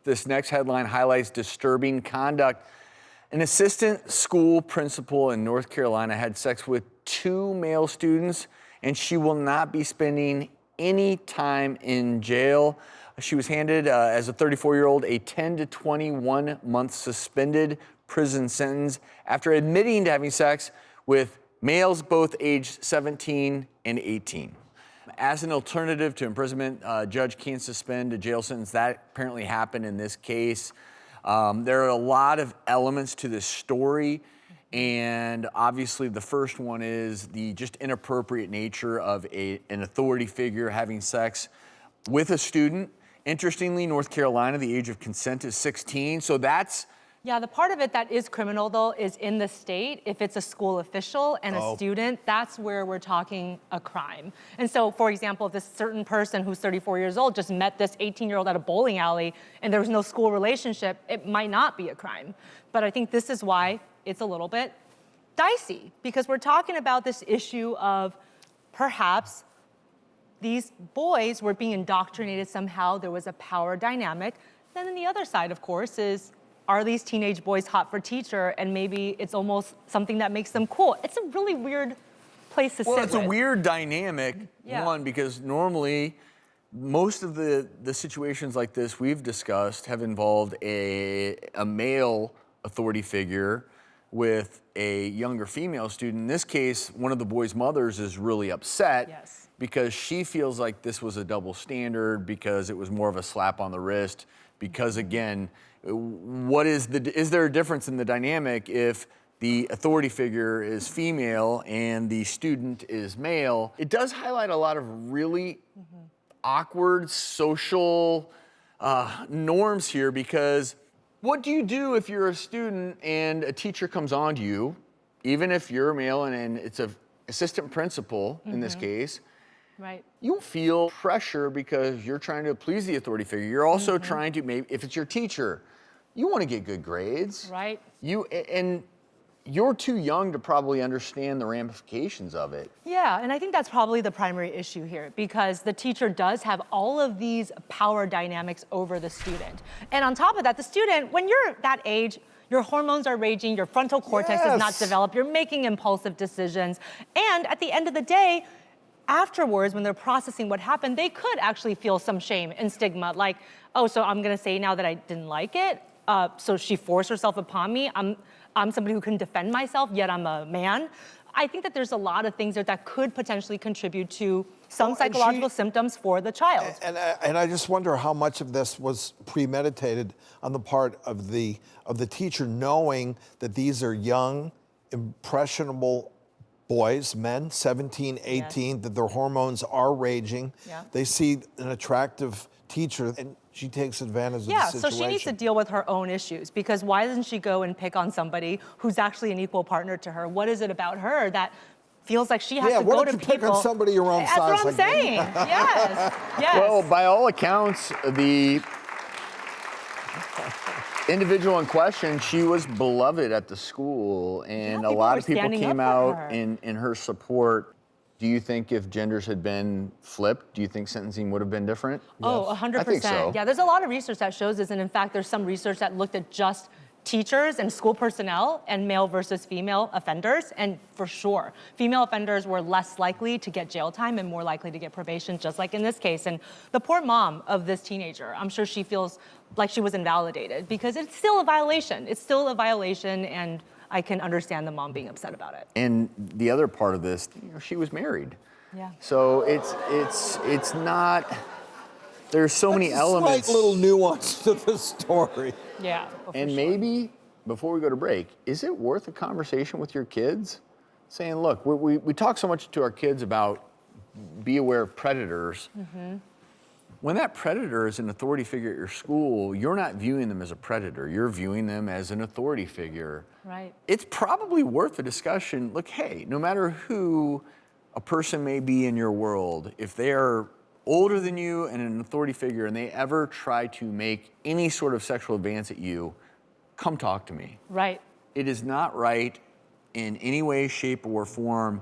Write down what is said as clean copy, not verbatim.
This next headline highlights disturbing conduct. An assistant school principal in North Carolina had sex with 2 male students, and she will not be spending any time in jail. She was handed, as a 34-year-old, a 10 to 21-month suspended prison sentence after admitting to having sex with males both aged 17 and 18. As an alternative to imprisonment, a judge can suspend a jail sentence. That apparently happened in this case. There are a lot of elements to this story, and obviously the first one is the just inappropriate nature of an authority figure having sex with a student. Interestingly, North Carolina, the age of consent is 16, so that's... Yeah, the part of it that is criminal, though, is in the state. If it's a school official and a student, that's where we're talking a crime. And so, for example, if this certain person who's 34 years old just met this 18-year-old at a bowling alley and there was no school relationship, it might not be a crime. But I think this is why it's a little bit dicey, because we're talking about this issue of perhaps these boys were being indoctrinated somehow. There was a power dynamic. Then on the other side, of course, is, are these teenage boys hot for teacher? And maybe it's almost something that makes them cool. It's a really weird place to sit with. Well, it's a weird dynamic, one, because normally most of the situations like this we've discussed have involved a male authority figure with a younger female student. In this case, one of the boys' mothers is really upset because she feels like this was a double standard, because it was more of a slap on the wrist, because again, is there a difference in the dynamic if the authority figure is female and the student is male? It does highlight a lot of really awkward social norms here, because what do you do if you're a student and a teacher comes on to you, even if you're a male and it's an assistant principal in this case? Right. You feel pressure because you're trying to please the authority figure. You're also trying to, maybe if it's your teacher, you want to get good grades. Right. And you're too young to probably understand the ramifications of it. Yeah, and I think that's probably the primary issue here, because the teacher does have all of these power dynamics over the student. And on top of that, the student, when you're that age, your hormones are raging, your frontal cortex is not developed, you're making impulsive decisions. And at the end of the day, afterwards, when they're processing what happened, they could actually feel some shame and stigma, like, oh, so I'm gonna say now that I didn't like it, so she forced herself upon me, I'm somebody who can defend myself, yet I'm a man. I think that there's a lot of things that could potentially contribute to some psychological symptoms for the child. And I just wonder how much of this was premeditated on the part of the teacher, knowing that these are young, impressionable boys, men, 17, 18, that their hormones are raging. They see an attractive teacher and she takes advantage of the situation. So she needs to deal with her own issues, because why doesn't she go and pick on somebody who's actually an equal partner to her? What is it about her that feels like she has to go to people? Yeah, why don't you pick on somebody your own size? That's what I'm saying, yes. Well, by all accounts, the individual in question, she was beloved at the school, and a lot of people came out in her support. Do you think if genders had been flipped, do you think sentencing would have been different? Oh, 100%. I think so. Yeah, there's a lot of research that shows this, and in fact, there's some research that looked at just teachers and school personnel and male versus female offenders, and for sure, female offenders were less likely to get jail time and more likely to get probation, just like in this case. And the poor mom of this teenager, I'm sure she feels like she was invalidated, because it's still a violation. It's still a violation, and I can understand the mom being upset about it. And the other part of this, she was married. Yeah. So it's not, there's so many elements. Slight little nuance to the story. Yeah. And maybe, before we go to break, is it worth a conversation with your kids? Saying, look, we talk so much to our kids about be aware of predators. When that predator is an authority figure at your school, you're not viewing them as a predator. You're viewing them as an authority figure. Right. It's probably worth a discussion. Look, hey, no matter who a person may be in your world, if they are older than you and an authority figure and they ever try to make any sort of sexual advance at you, come talk to me. Right. It is not right in any way, shape, or form